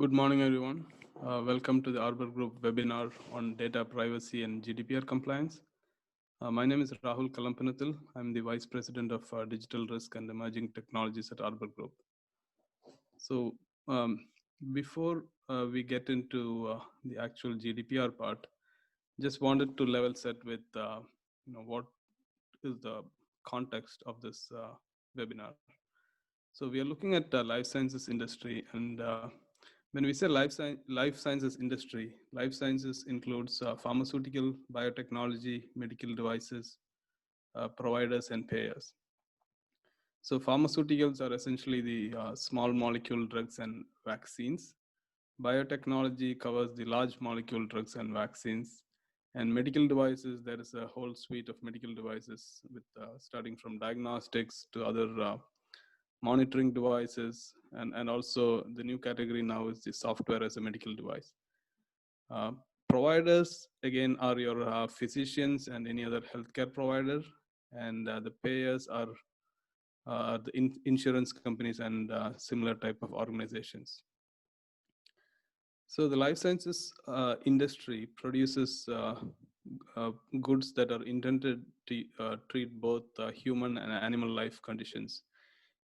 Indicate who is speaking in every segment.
Speaker 1: Good morning, everyone. Welcome to the Arbor Group webinar on data privacy and GDPR compliance. My name is Rahul Kallampunathil. I'm the Vice President of Digital Risk and Emerging Technologies at Arbor Group. So before we get into the actual GDPR part, just wanted to level set with what is the context of this webinar. So we are looking at the life sciences industry, and when we say life sciences industry, life sciences includes pharmaceutical, biotechnology, medical devices, providers, and payers. So pharmaceuticals are essentially the small molecule drugs and vaccines. Biotechnology covers the large molecule drugs and vaccines. And medical devices, there is a whole suite of medical devices with starting from diagnostics to other monitoring devices, and also the new category now is the software as a medical device. Uh, Providers, again, are your physicians and any other healthcare provider, and the payers are the insurance companies and similar type of organizations. So the life sciences industry produces goods that are intended to treat both human and animal life conditions.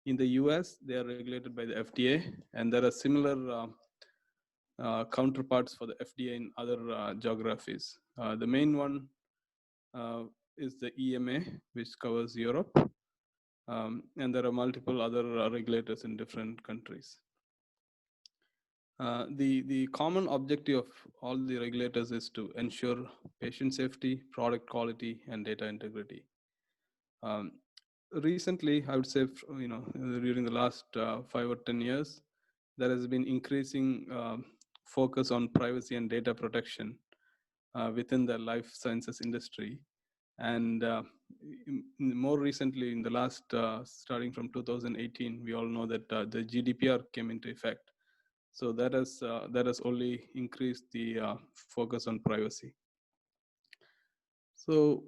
Speaker 1: In the US, they are regulated by the FDA, and there are similar counterparts for the FDA in other geographies. The main one is the EMA, which covers Europe, and there are multiple other regulators in different countries. The common objective of all the regulators is to ensure patient safety, product quality, and data integrity. Um, Recently, I would say, during the last 5 or 10 years, there has been increasing focus on privacy and data protection within the life sciences industry. And more recently, in the last, starting from 2018, we all know that the GDPR came into effect. So that has only increased the focus on privacy. So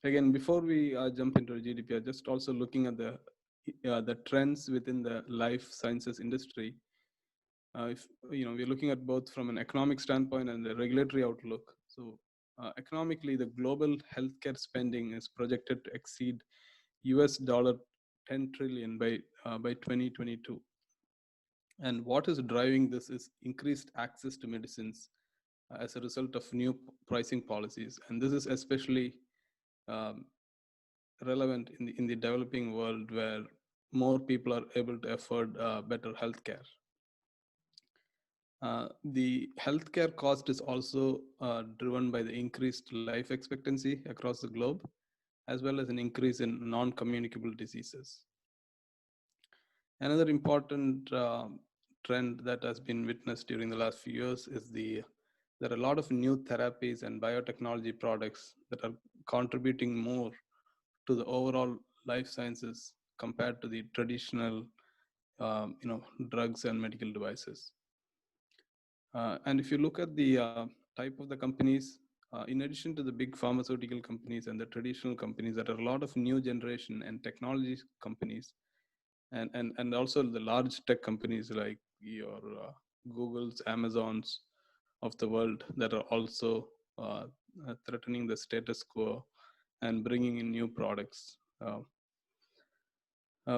Speaker 1: again, before we jump into GDPR, just also looking at the trends within the life sciences industry. If we're looking at both from an economic standpoint and the regulatory outlook. So economically, the global healthcare spending is projected to exceed US $10 trillion by 2022. And what is driving this is increased access to medicines as a result of new pricing policies. And this is especially um, relevant in the developing world, where more people are able to afford better healthcare. The healthcare cost is also driven by the increased life expectancy across the globe, as well as an increase in non-communicable diseases. Another important trend that has been witnessed during the last few years is there are a lot of new therapies and biotechnology products that are contributing more to the overall life sciences compared to the traditional drugs and medical devices. And if you look at the type of the companies, in addition to the big pharmaceutical companies and the traditional companies, there are a lot of new generation and technology companies, and also the large tech companies like your Googles, Amazons of the world that are also threatening the status quo and bringing in new products.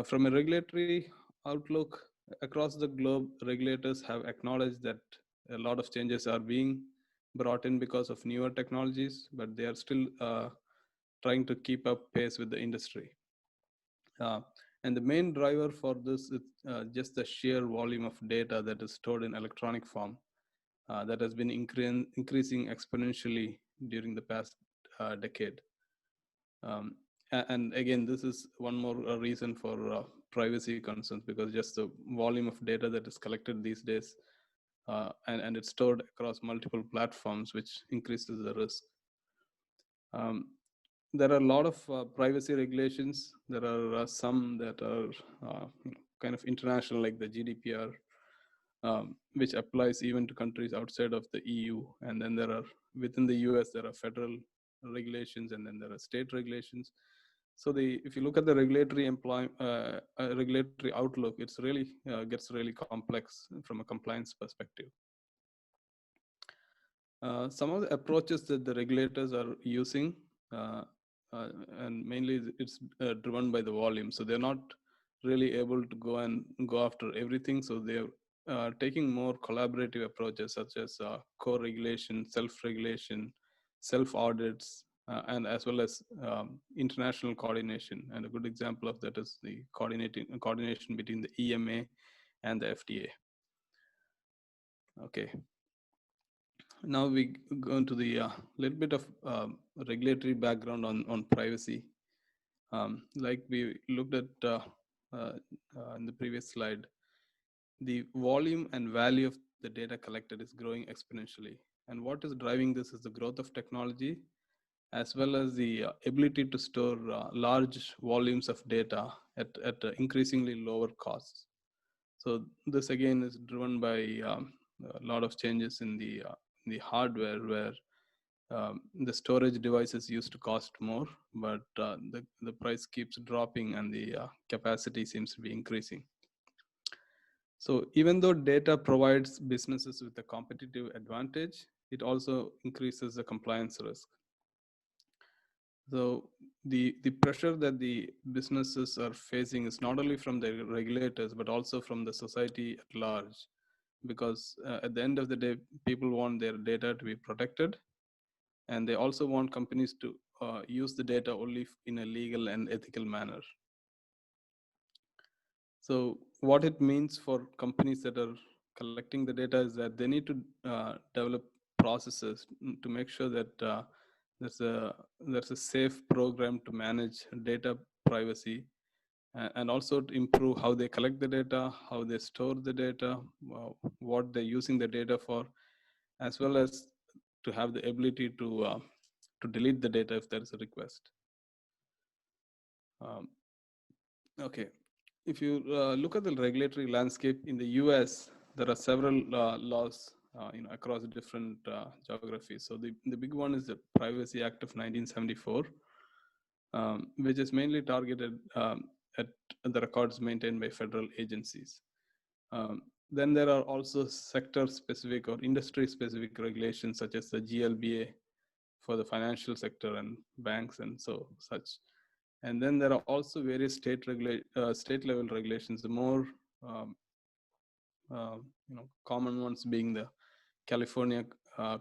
Speaker 1: From a regulatory outlook, across the globe, regulators have acknowledged that a lot of changes are being brought in because of newer technologies, but they are still trying to keep up pace with the industry. And the main driver for this is just the sheer volume of data that is stored in electronic form that has been increasing exponentially during the past decade. And again, this is one more reason for privacy concerns, because just the volume of data that is collected these days, and it's stored across multiple platforms, which increases the risk. There are a lot of privacy regulations. There are some that are kind of international, like the GDPR, which applies even to countries outside of the EU. And then within the US, there are federal regulations, and then there are state regulations. if you look at the regulatory outlook, it's really gets really complex from a compliance perspective. Some of the approaches that the regulators are using, uh, and mainly it's driven by the volume. So they're not really able to go after everything. So they're taking more collaborative approaches, such as co-regulation, self-regulation, self-audits, and as well as international coordination. And a good example of that is the coordination between the EMA and the FDA. Okay. Now we go into the little bit of regulatory background on privacy. Like we looked at in the previous slide, the volume and value of the data collected is growing exponentially. And what is driving this is the growth of technology, as well as the ability to store large volumes of data at increasingly lower costs. So this again is driven by a lot of changes in the hardware, where the storage devices used to cost more, but the price keeps dropping and the capacity seems to be increasing. So even though data provides businesses with a competitive advantage, it also increases the compliance risk. So the pressure that the businesses are facing is not only from the regulators, but also from the society at large, because at the end of the day, people want their data to be protected, and they also want companies to use the data only in a legal and ethical manner. So what it means for companies that are collecting the data is that they need to develop processes to make sure that there's a safe program to manage data privacy, and also to improve how they collect the data, how they store the data, what they're using the data for, as well as to have the ability to delete the data if there is a request. Okay, if you look at the regulatory landscape in the US, there are several laws across different geographies. So the big one is the Privacy Act of 1974, which is mainly targeted at the records maintained by federal agencies. Then there are also sector-specific or industry-specific regulations, such as the GLBA for the financial sector and banks and such. And then there are also various state level regulations. The more common ones being the California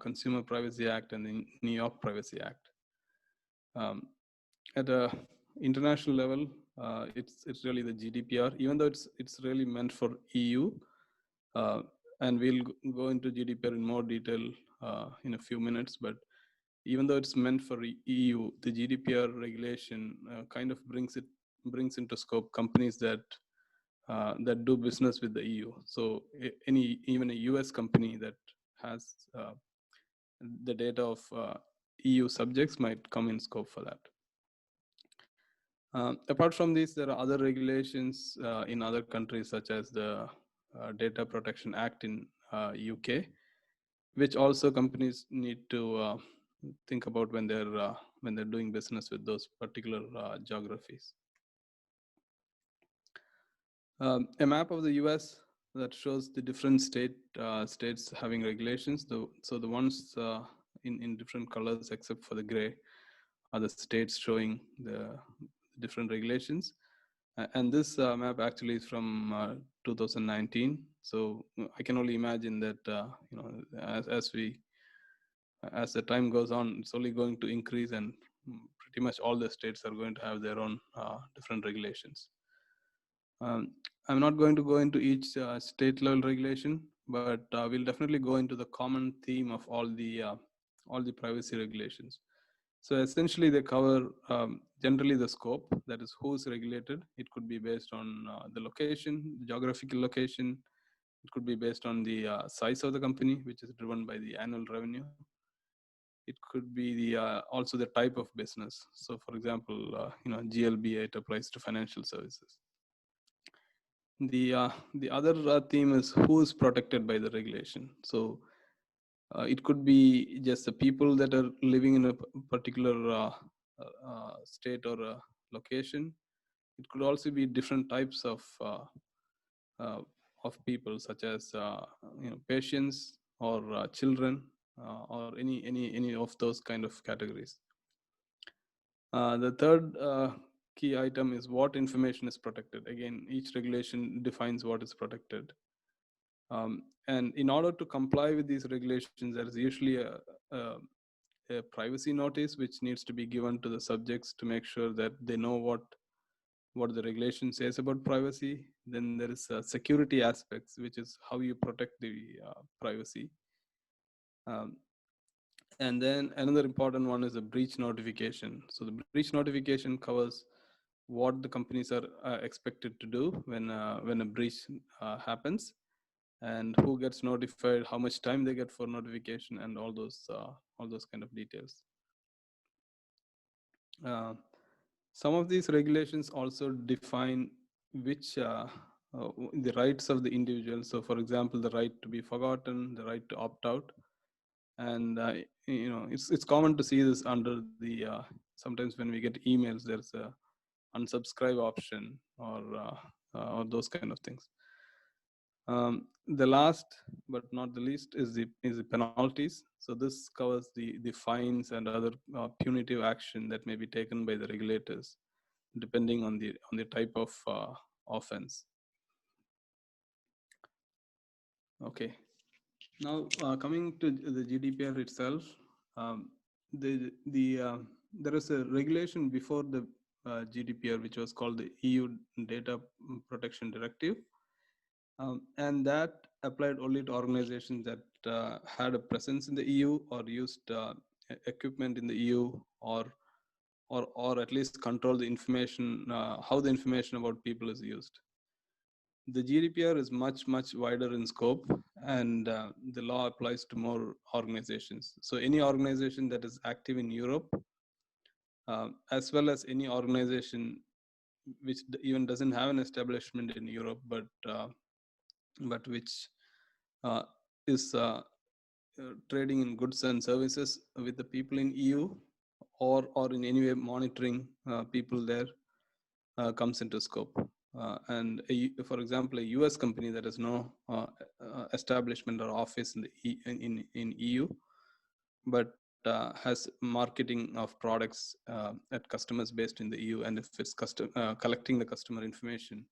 Speaker 1: Consumer Privacy Act and the New York Privacy Act. At a international level, it's really the GDPR, even though it's really meant for EU. And we'll go into GDPR in more detail in a few minutes. But even though it's meant for EU, the GDPR regulation kind of brings into scope companies that do business with the EU. So even a US company that has the data of EU subjects might come in scope for that. Apart from these, there are other regulations in other countries, such as the Data Protection Act in UK, which also companies need to think about when they're doing business with those particular geographies. A map of the US that shows the different states having regulations. So the ones in different colors, except for the gray, are the states showing the different regulations. And this map actually is from 2019. So I can only imagine that as the time goes on, it's only going to increase, and pretty much all the states are going to have their own different regulations. I'm not going to go into each state level regulation, but we'll definitely go into the common theme of all the privacy regulations. So essentially, they cover generally the scope, that is, who's regulated. It could be based on the location, geographical location. It could be based on the size of the company, which is driven by the annual revenue. It could be also the type of business. So, for example, GLBA, it applies to financial services. The other theme is who is protected by the regulation. So it could be just the people that are living in a particular state or a location. It could also be different types uh, of people, such as patients or children, or any of those kind of categories. The third key item is what information is protected. Again, each regulation defines what is protected. And in order to comply with these regulations, there is usually a, a privacy notice which needs to be given to the subjects to make sure that they know what the regulation says about privacy. Then there is security aspects, which is how you protect the privacy. Um, and then another important one is the breach notification. So the breach notification covers what the companies are expected to do when a breach happens, and who gets notified, how much time they get for notification, and all those kind of details. Uh, some of these regulations also define which the rights of the individual. So, for example, the right to be forgotten, the right to opt out, and it's common to see this under the sometimes when we get emails, there's a unsubscribe option or those kind of things. The last but not the least is the penalties. So this covers the fines and other punitive action that may be taken by the regulators, depending on the type of offense. Okay. Now coming to the GDPR itself, um, there is a regulation before the GDPR, which was called the EU Data Protection Directive. And that applied only to organizations that had a presence in the EU or used equipment in the EU, or at least control the information, how the information about people is used. The GDPR is much wider in scope, and the law applies to more organizations. So any organization that is active in Europe, as well as any organization which even doesn't have an establishment in Europe, but which uh, is trading in goods and services with the people in EU, or in any way monitoring people there, comes into scope. For example, a US company that has no establishment or office in EU, but has marketing of products at customers based in the EU, and if it's collecting the customer information,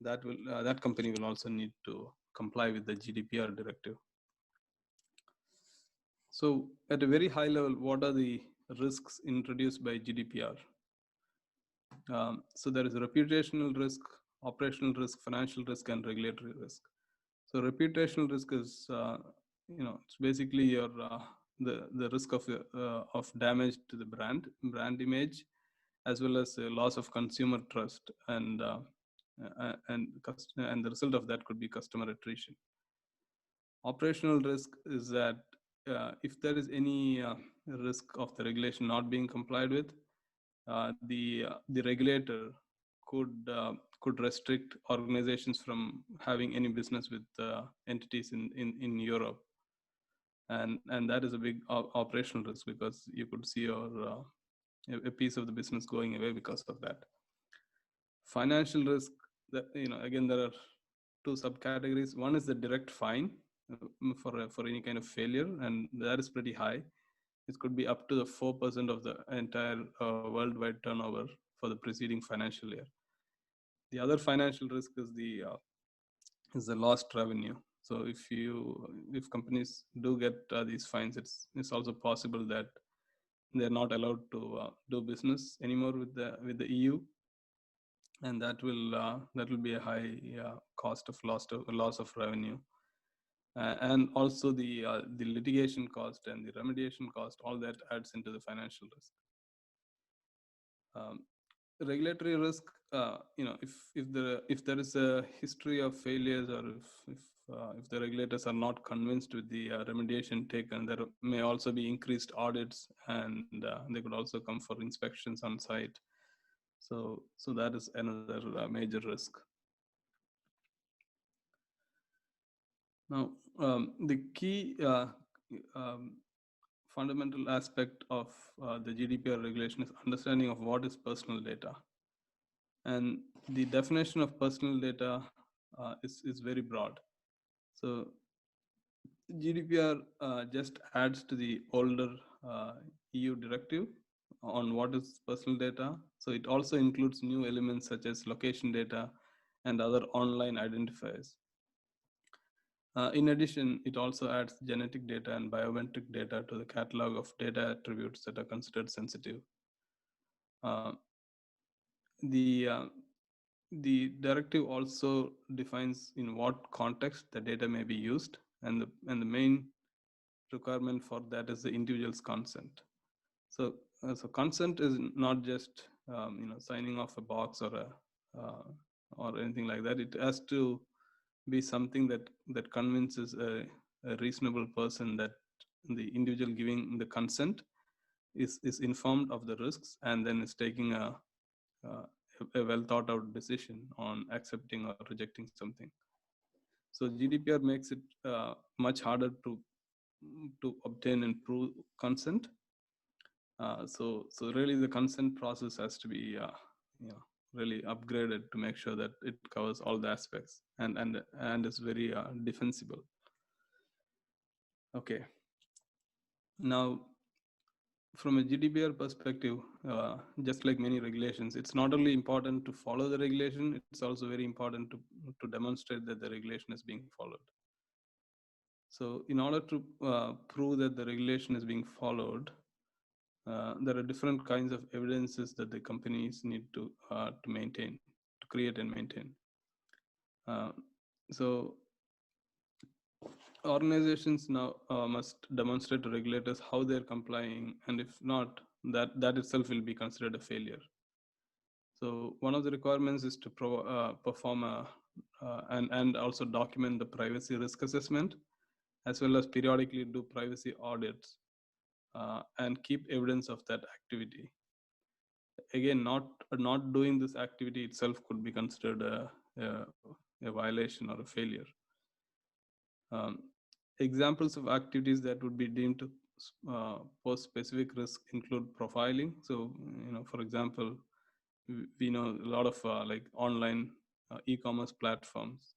Speaker 1: that company will also need to comply with the GDPR directive. So at a very high level, what are the risks introduced by GDPR? So there is a reputational risk, operational risk, financial risk, and regulatory risk. So reputational risk is, it's basically your the risk of damage to the brand image, as well as loss of consumer trust, and the result of that could be customer attrition. Operational risk is that if there is any risk of the regulation not being complied with, the regulator could restrict organizations from having any business with entities in Europe, and that is a big operational risk, because you could see your a piece of the business going away because of that. Financial risk, that again, there are two subcategories. One is the direct fine for any kind of failure, and that is pretty high. It could be up to the 4% of the entire worldwide turnover for the preceding financial year. The other financial risk is the lost revenue. So if companies do get these fines, it's also possible that they're not allowed to do business anymore with the EU, and that will be a high cost of loss of revenue. And also the litigation cost and the remediation cost, all that adds into the financial risk. Regulatory risk, if there is a history of failures, or if the regulators are not convinced with the remediation taken, there may also be increased audits, and they could also come for inspections on site. So that is another major risk. Now, the key fundamental aspect of the GDPR regulation is understanding of what is personal data. And the definition of personal data is very broad. So GDPR just adds to the older EU directive on what is personal data. So it also includes new elements such as location data and other online identifiers. In addition, it also adds genetic data and biometric data to the catalog of data attributes that are considered sensitive. Uh, the uh, the directive also defines in what context the data may be used, and the main requirement for that is the individual's consent. So consent is not just signing off a box or anything like that. It has to be something that convinces a reasonable person that the individual giving the consent is informed of the risks and then is taking a well thought out decision on accepting or rejecting something. So GDPR makes it much harder to obtain and prove consent. So really the consent process has to be really upgraded to make sure that it covers all the aspects and is very defensible. Okay. Now, from a GDPR perspective, just like many regulations, it's not only important to follow the regulation, it's also very important to demonstrate that the regulation is being followed. So in order to prove that the regulation is being followed, there are different kinds of evidences that the companies need to maintain, to create and maintain. So organizations now must demonstrate to regulators how they're complying, and if not, that itself will be considered a failure. So one of the requirements is to perform and also document the privacy risk assessment, as well as periodically do privacy audits and keep evidence of that activity. Again, not doing this activity itself could be considered a violation or a failure. Examples of activities that would be deemed to pose specific risk include profiling. So, for example, we know a lot of like online e-commerce platforms.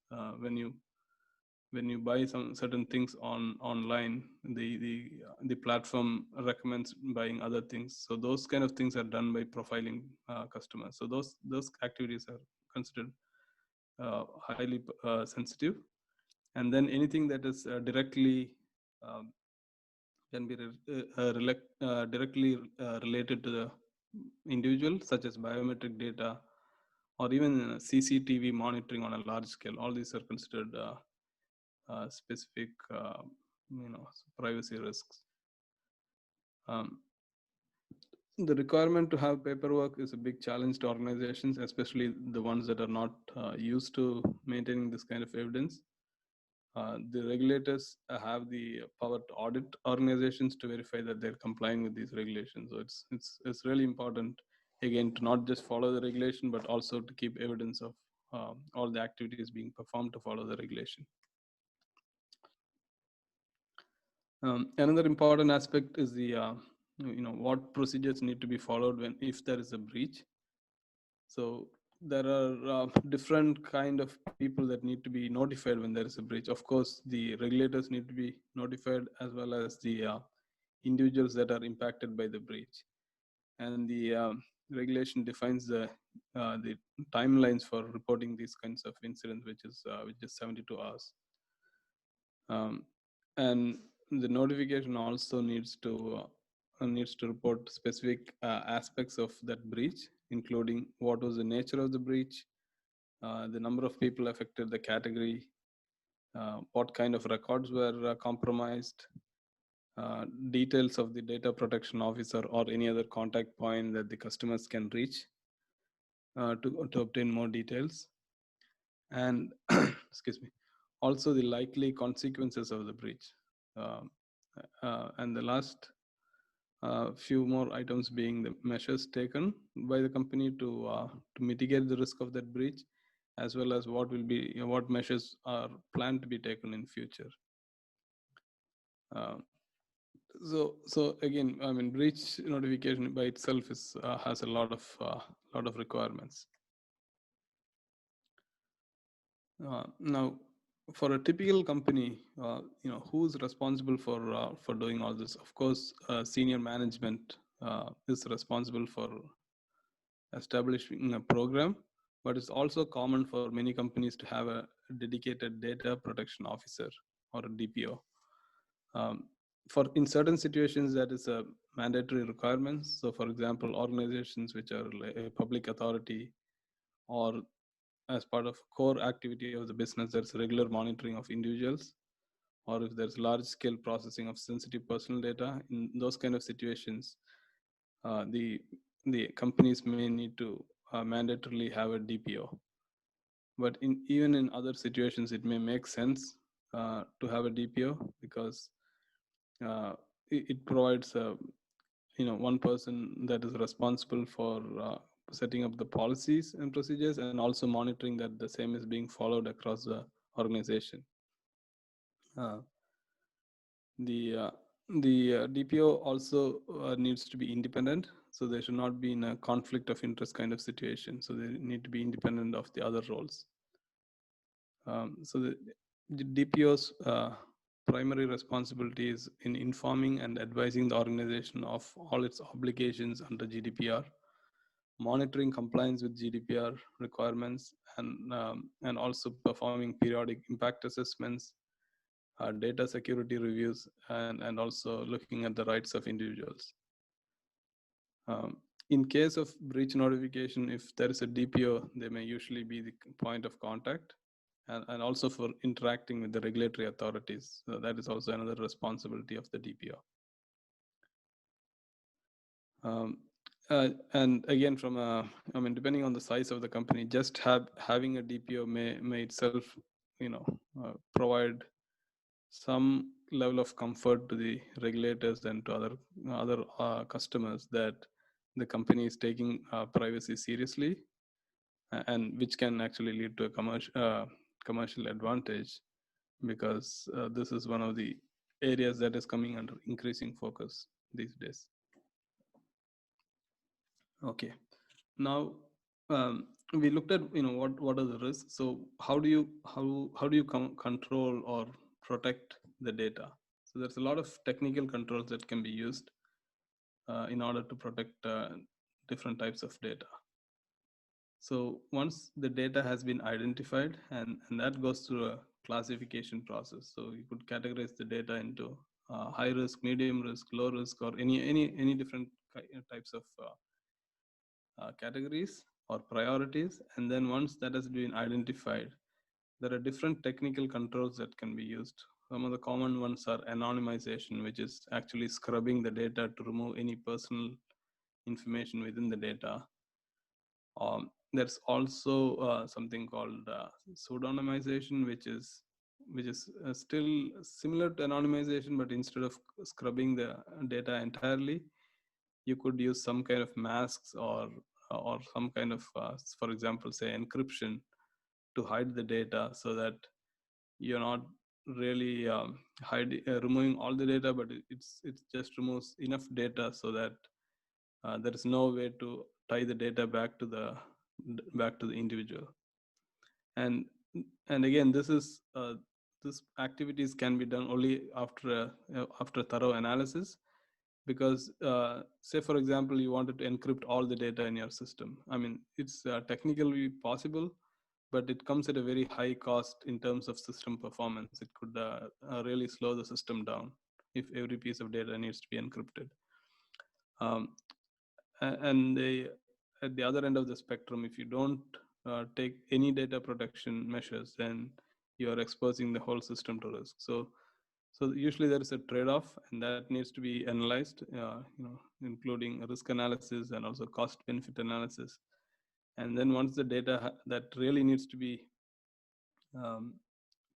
Speaker 1: When you buy some certain things online, the platform recommends buying other things. So those kind of things are done by profiling customers. So those activities are considered highly sensitive. And then anything that is directly can be directly related to the individual, such as biometric data or even CCTV monitoring on a large scale. All these are considered specific, privacy risks. The requirement to have paperwork is a big challenge to organizations, especially the ones that are not used to maintaining this kind of evidence. The regulators have the power to audit organizations to verify that they're complying with these regulations. So it's really important, again, to not just follow the regulation, but also to keep evidence of all the activities being performed to follow the regulation. Another important aspect is the what procedures need to be followed if there is a breach. So there are different kind of people that need to be notified when there is a breach. Of course, the regulators need to be notified, as well as the individuals that are impacted by the breach. And the regulation defines the timelines for reporting these kinds of incidents, which is 72 hours. And the notification also needs to report specific aspects of that breach, including what was the nature of the breach, the number of people affected, the category, what kind of records were compromised, details of the data protection officer or any other contact point that the customers can reach to obtain more details, and excuse me, also the likely consequences of the breach. And the last few more items being the measures taken by the company to mitigate the risk of that breach, as well as what measures are planned to be taken in future. So again, I mean, breach notification by itself is has a lot of requirements. Now, for a typical company, who's responsible for doing all this? Of course, senior management is responsible for establishing a program, but it's also common for many companies to have a dedicated data protection officer or a DPO. For in certain situations, that is a mandatory requirement. So, for example, organizations which are like a public authority or as part of core activity of the business, there's regular monitoring of individuals, or if there's large scale processing of sensitive personal data. In those kind of situations, uh, the the companies may need to mandatorily have a DPO. But even in other situations, it may make sense to have a DPO because uh, it provides one person that is responsible for setting up the policies and procedures, and also monitoring that the same is being followed across the organization. Uh, the DPO also needs to be independent, so they should not be in a conflict of interest kind of situation. So they need to be independent of the other roles. So the DPO's primary responsibility is in informing and advising the organization of all its obligations under GDPR, monitoring compliance with GDPR requirements, and also performing periodic impact assessments, data security reviews, and also looking at the rights of individuals. In case of breach notification, if there is a DPO, they may usually be the point of contact, and also for interacting with the regulatory authorities. So that is also another responsibility of the DPO. And again, depending on the size of the company, just having a DPO may itself, provide some level of comfort to the regulators and to other customers that the company is taking privacy seriously, and which can actually lead to a commercial advantage, because this is one of the areas that is coming under increasing focus these days. Okay, now we looked at what are the risks. So how do you control or protect the data? So there's a lot of technical controls that can be used in order to protect different types of data. So once the data has been identified, and that goes through a classification process. So you could categorize the data into high risk, medium risk, low risk, or any different types of categories or priorities. And then once that has been identified, there are different technical controls that can be used. Some of the common ones are anonymization, which is actually scrubbing the data to remove any personal information within the data. There's also something called pseudonymization, which is still similar to anonymization, but instead of scrubbing the data entirely, you could use some kind of masks or some kind of, for example, say encryption to hide the data, so that you're not really removing all the data, but it just removes enough data so that there is no way to tie the data back to the individual. And again, this activities can be done only after thorough analysis, because say for example you wanted to encrypt all the data in your system. I mean, it's technically possible, but it comes at a very high cost in terms of system performance. It could really slow the system down if every piece of data needs to be encrypted. um, and at the other end of the spectrum, if you don't take any data protection measures, then you are exposing the whole system to risk. So usually there is a trade-off, and that needs to be analyzed, including risk analysis and also cost-benefit analysis. And then once the data that really needs to be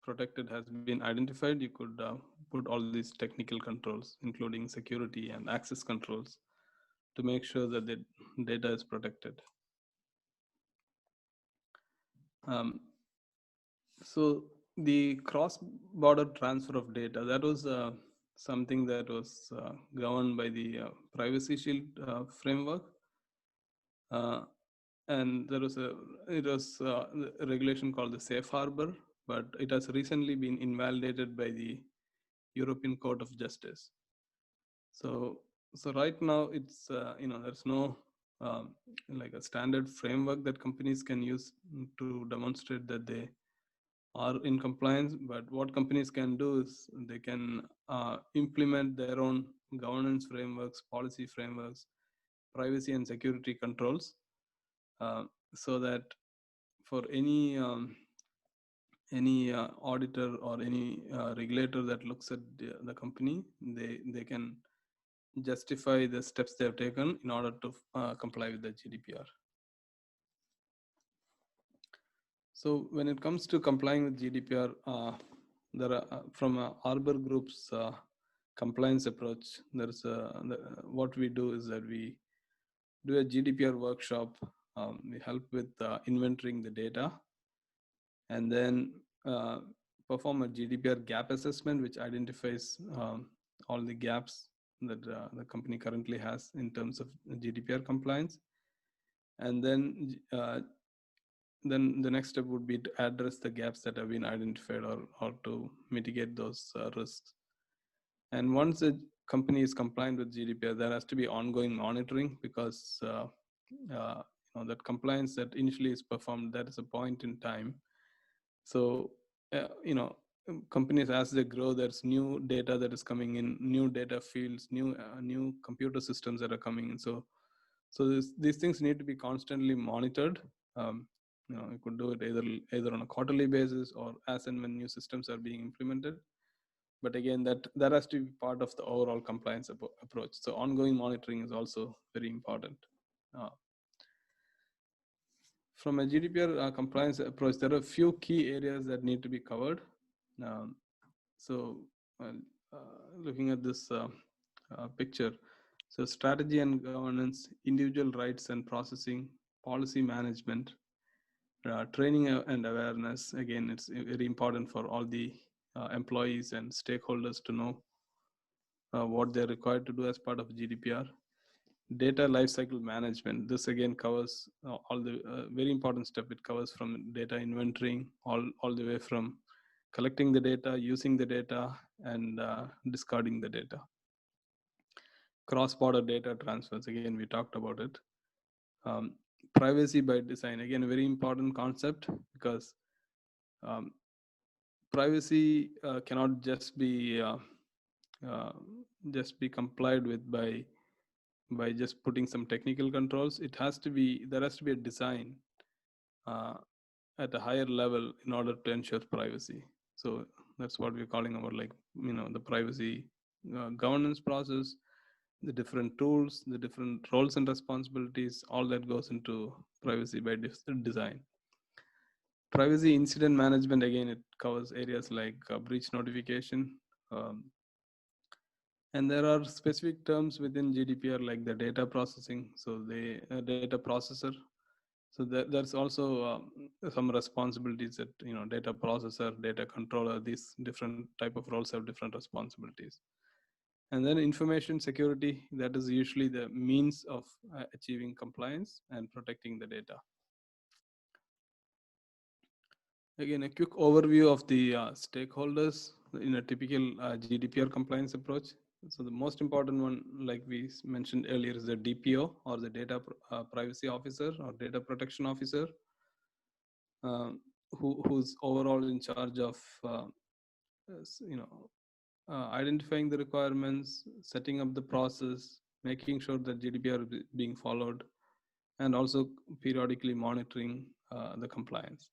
Speaker 1: protected has been identified, you could put all these technical controls, including security and access controls, to make sure that the data is protected. Um, so the cross-border transfer of data, that was something that was governed by the Privacy Shield framework. Uh, and there was a regulation called the Safe Harbor, but it has recently been invalidated by the European Court of Justice. So, right now it's there's no like a standard framework that companies can use to demonstrate that they are in compliance. But what companies can do is they can implement their own governance frameworks, policy frameworks, privacy and security controls, so that for any auditor or any regulator that looks at the company, they can justify the steps they have taken in order to comply with the GDPR. So when it comes to complying with GDPR, there are from Arbor Group's compliance approach, there's what we do is that we do a GDPR workshop. We help with inventorying the data, and then perform a GDPR gap assessment, which identifies all the gaps that the company currently has in terms of GDPR compliance. And then the next step would be to address the gaps that have been identified, or to mitigate those risks. And once a company is compliant with GDPR, there has to be ongoing monitoring, because that compliance that initially is performed, that is a point in time. So companies, as they grow, there's new data that is coming in, new data fields, new computer systems that are coming in. So these things need to be constantly monitored. You could do it either on a quarterly basis or as and when new systems are being implemented. But again, that has to be part of the overall compliance approach. So ongoing monitoring is also very important. From a GDPR compliance approach, there are a few key areas that need to be covered. Looking at this picture, so strategy and governance, individual rights and processing, policy management, training and awareness. Again, it's very important for all the employees and stakeholders to know what they're required to do as part of GDPR. Data lifecycle management. This again covers all the very important step. It covers from data inventorying all the way from collecting the data, using the data, and discarding the data. Cross-border data transfers. Again, we talked about it. Privacy by design. Again, a very important concept, because privacy cannot just be complied with by just putting some technical controls. There has to be a design at a higher level in order to ensure privacy. So that's what we're calling our the privacy governance process, the different tools, the different roles and responsibilities, all that goes into privacy by design. Privacy incident management, again, it covers areas like breach notification. And there are specific terms within GDPR, like the data processing. So the data processor. So there's also some responsibilities that, data processor, data controller, these different type of roles have different responsibilities. And then information security, that is usually the means of achieving compliance and protecting the data. Again, a quick overview of the stakeholders in a typical GDPR compliance approach. So the most important one, like we mentioned earlier, is the DPO, or the data privacy officer or data protection officer, who's overall in charge of identifying the requirements, setting up the process, making sure that GDPR is being followed, and also periodically monitoring the compliance.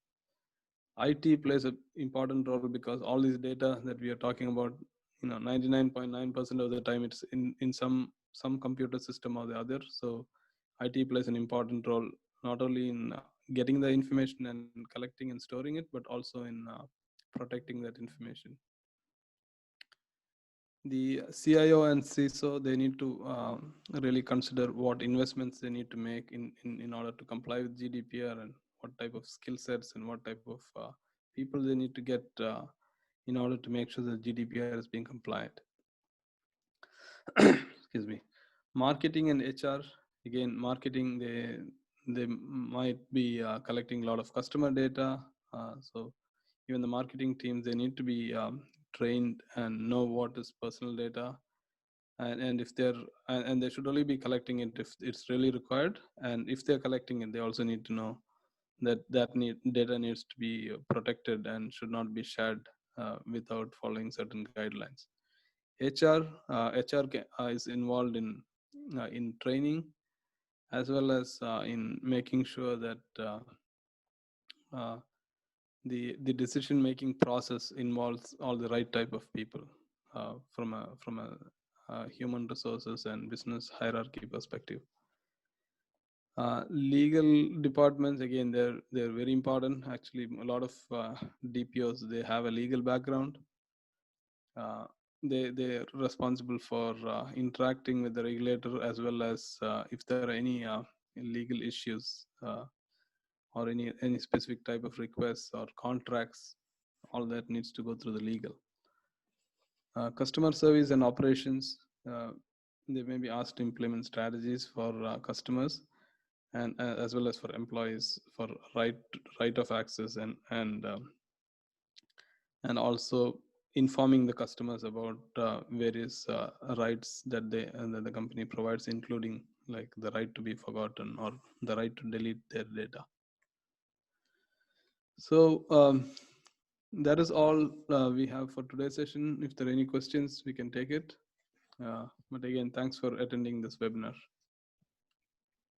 Speaker 1: IT plays an important role, because all this data that we are talking about, 99.9% of the time it's in some computer system or the other. So IT plays an important role, not only in getting the information and collecting and storing it, but also in protecting that information. The CIO and CISO, they need to really consider what investments they need to make in order to comply with GDPR, and what type of skill sets and what type of people they need to get in order to make sure that GDPR is being compliant. excuse me. Marketing and HR, again, marketing, they might be collecting a lot of customer data. So even the marketing teams, they need to be trained and know what is personal data, and if they're and they should only be collecting it if it's really required. And if they're collecting it, they also need to know that data needs to be protected and should not be shared without following certain guidelines. HR is involved in training, as well as in making sure that uh, the decision making process involves all the right type of people from a human resources and business hierarchy perspective. Legal departments, again, they're very important. Actually, a lot of DPOs, they have a legal background. Uh, they're responsible for interacting with the regulator, as well as if there are any legal issues or any specific type of requests or contracts, all that needs to go through the legal. Customer service and operations, they may be asked to implement strategies for customers, and as well as for employees, for right of access, and also informing the customers about various rights that that the company provides, including like the right to be forgotten or the right to delete their data. So that is all we have for today's session. If there are any questions, we can take it. But again, thanks for attending this webinar.